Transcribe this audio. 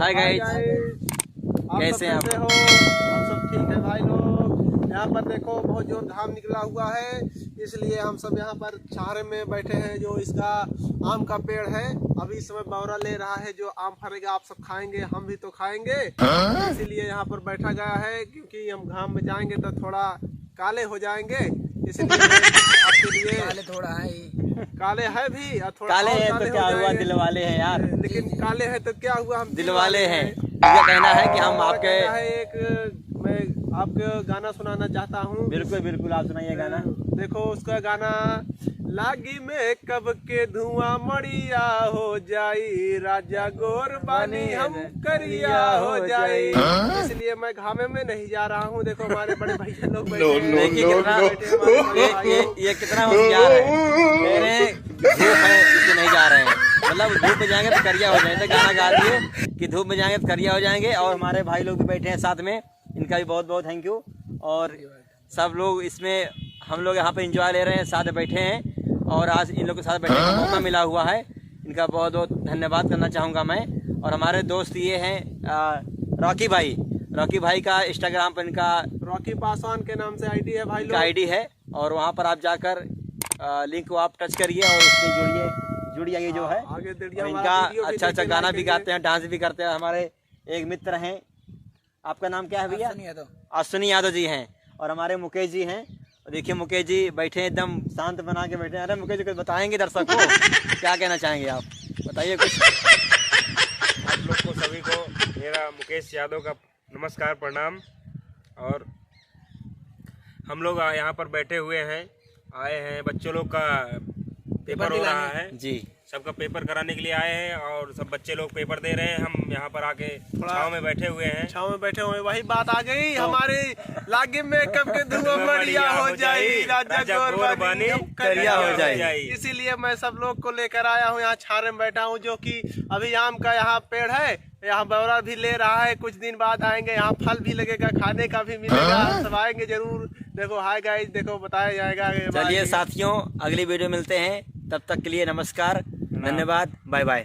Hi guys, कैसे हैं आप? हो? हम सब ठीक है भाई लोग। यहाँ पर देखो बहुत जोर घाम निकला हुआ है, इसलिए हम सब यहाँ पर छाहरे में बैठे हैं। जो इसका आम का पेड़ है, अभी इस समय बौरा ले रहा है। जो आम फरेगा आप सब खाएंगे, हम भी तो खाएंगे, इसीलिए यहाँ पर बैठा गया है। क्योंकि हम घाम में जाएंगे तो थोड़ा काले हो जाएंगे, इसलिए आपके लिए काले थोड़ा है, काले है भी और थोड़ा काले और हैं काले तो हो क्या हुआ, जाएंगे। दिल वाले हैं यार। लेकिन काले हैं तो क्या हुआ, हम दिल वाले हैं। मुझे कहना है कि हम हमारा आपके कहना है मैं आपको गाना सुनाना चाहता हूँ। बिल्कुल बिल्कुल आप सुनाइए गाना। देखो उसका गाना, लागी में कब के धुआं मड़िया हो जाई, राजा गोर बानी हम करिया हो जाई। इसलिए मैं घामे में नहीं जा रहा हूँ। देखो हमारे बड़े भैया लोग बैठे हैं। देखिए कितना ये कितना होशियार है। कह रहे हैं धूप है इसलिए नहीं जा रहे हैं, मतलब धूप में जाएंगे तो करिया हो जाएंगे। गाना गा दिए कि धूप में जाएंगे तो करिया हो जाएंगे। और हमारे भाई लोग भी बैठे हैं साथ में, इनका भी बहुत बहुत थैंक यू। और सब लोग इसमें हम लोग यहाँ पे एंजॉय ले रहे हैं, साथ बैठे हैं। और आज इन लोग के साथ बैठने का मौका मिला हुआ है, इनका बहुत बहुत धन्यवाद करना चाहूँगा मैं। और हमारे दोस्त ये हैं रॉकी भाई। रॉकी भाई का इंस्टाग्राम पर इनका रॉकी पासवान के नाम से आईडी है भाई लोग। आईडी है, और वहाँ पर आप जाकर लिंक को आप टच करिए और उससे जुड़िए ये जो है। आगे और इनका अच्छा अच्छा गाना भी गाते हैं, डांस भी करते हैं। हमारे एक मित्र हैं, आपका नाम क्या है भैया? अश्विनी यादव जी हैं। और हमारे मुकेश जी हैं। देखिए मुकेश जी बैठे एकदम शांत बना के बैठे हैं। अरे मुकेश जी कुछ बताएंगे दर्शक को, क्या कहना चाहेंगे आप, बताइए कुछ। आप लोग को सभी को मेरा मुकेश यादव का नमस्कार, प्रणाम। और हम लोग यहाँ पर बैठे हुए हैं, आए हैं, बच्चों लोग का पेपर हो रहा है जी, सबका पेपर कराने के लिए आए हैं। और सब बच्चे लोग पेपर दे रहे हैं, हम यहाँ पर आके छाँव में बैठे हुए हैं। छाँव में बैठे हुए, वही बात आ गई हमारी, लागे में कब के धुआं मड़िया हो जाई, राजा गोर बानी हम करिया हो जाई। इसीलिए मैं सब लोग को लेकर आया हूँ, यहाँ छारे में बैठा हूँ। जो कि अभी आम का यहाँ पेड़ है, यहाँ बौरा भी ले रहा है। कुछ दिन बाद आएंगे, यहाँ फल भी लगेगा, खाने का भी मिलेगा, सब आएंगे जरूर। देखो हाय गाइस, देखो बताया जाएगा। चलिए साथियों, अगली वीडियो मिलते हैं, तब तक के लिए नमस्कार, धन्यवाद, बाय बाय।